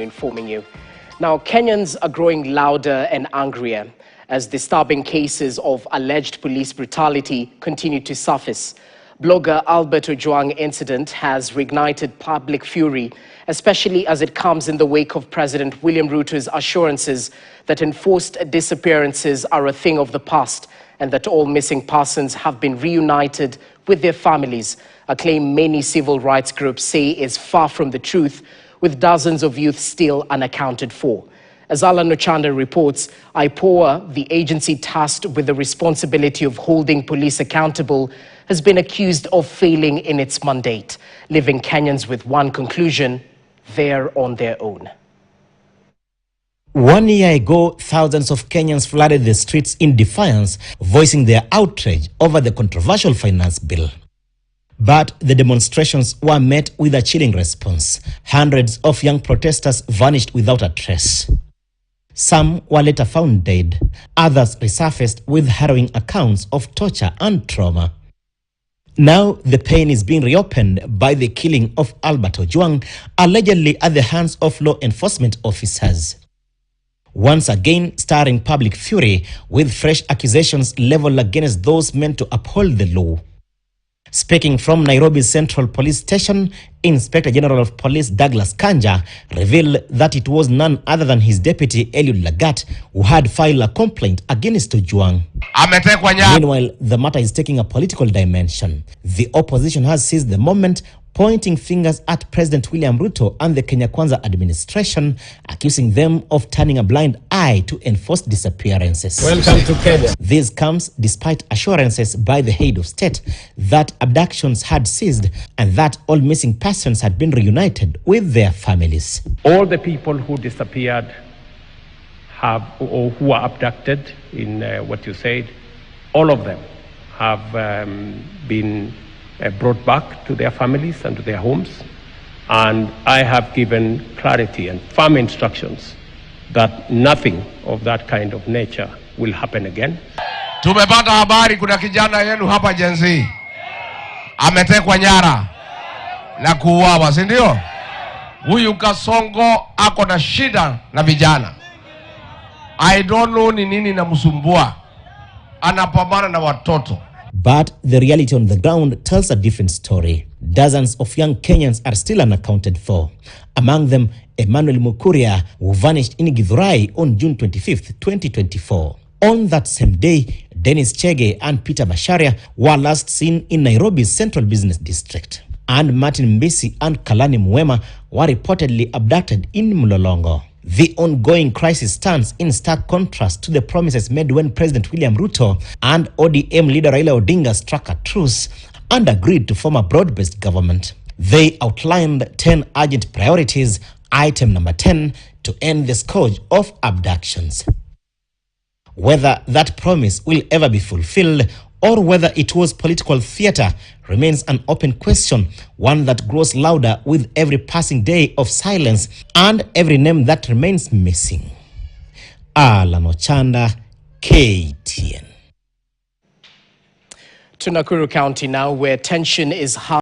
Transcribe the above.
Informing you. Now, Kenyans are growing louder and angrier as disturbing cases of alleged police brutality continue to surface. Blogger Albert Ojwang incident has reignited public fury, especially as it comes in the wake of President William Ruto's assurances that enforced disappearances are a thing of the past and that all missing persons have been reunited with their families, a claim many civil rights groups say is far from the truth, with dozens of youth still unaccounted for. As Alan Ochanda reports, IPOA, the agency tasked with the responsibility of holding police accountable, has been accused of failing in its mandate, leaving Kenyans with one conclusion: they're on their own. 1 year ago, thousands of Kenyans flooded the streets in defiance, voicing their outrage over the controversial finance bill. But the demonstrations were met with a chilling response. Hundreds of young protesters vanished without a trace. Some were later found dead. Others resurfaced with harrowing accounts of torture and trauma. Now the pain is being reopened by the killing of Albert Ojwang, allegedly at the hands of law enforcement officers. Once again stirring public fury with fresh accusations leveled against those meant to uphold the law. Speaking from Nairobi's Central Police Station, Inspector General of Police Douglas Kanja revealed that it was none other than his deputy Eliud Lagat who had filed a complaint against Ojwang. Meanwhile, the matter is taking a political dimension. The opposition has seized the moment, pointing fingers at President William Ruto and the Kenya Kwanza administration, accusing them of turning a blind eye to enforced disappearances. Welcome to Kenya. This comes despite assurances by the head of state that abductions had ceased and that all missing persons had been reunited with their families. All the people who disappeared or who were abducted in what you said, all of them have been brought back to their families and to their homes. And I have given clarity and firm instructions that nothing of that kind of nature will happen again. Tumepata habari kuna kijana yenu hapa Gen Z ametekwa nyara na kuuawa, si ndio? Huyu Kasongo ako na shida na vijana. I don't know ni nini namsumbua. Anapambana na watoto. But the reality on the ground tells a different story. Dozens of young Kenyans are still unaccounted for. Among them, Emmanuel Mukuria, who vanished in Githurai on June 25th, 2024. On that same day, Dennis Chege and Peter Basharia were last seen in Nairobi's Central Business District. And Martin Mbisi and Kalani Mwema were reportedly abducted in Mlolongo. The ongoing crisis stands in stark contrast to the promises made when President William Ruto and ODM leader Raila Odinga struck a truce and agreed to form a broad-based government. They outlined 10 urgent priorities, item number 10, to end the scourge of abductions. Whether that promise will ever be fulfilled or whether it was political theater remains an open question, one that grows louder with every passing day of silence and every name that remains missing. Alan Ochanda, KTN. To Nakuru County now, where tension is high.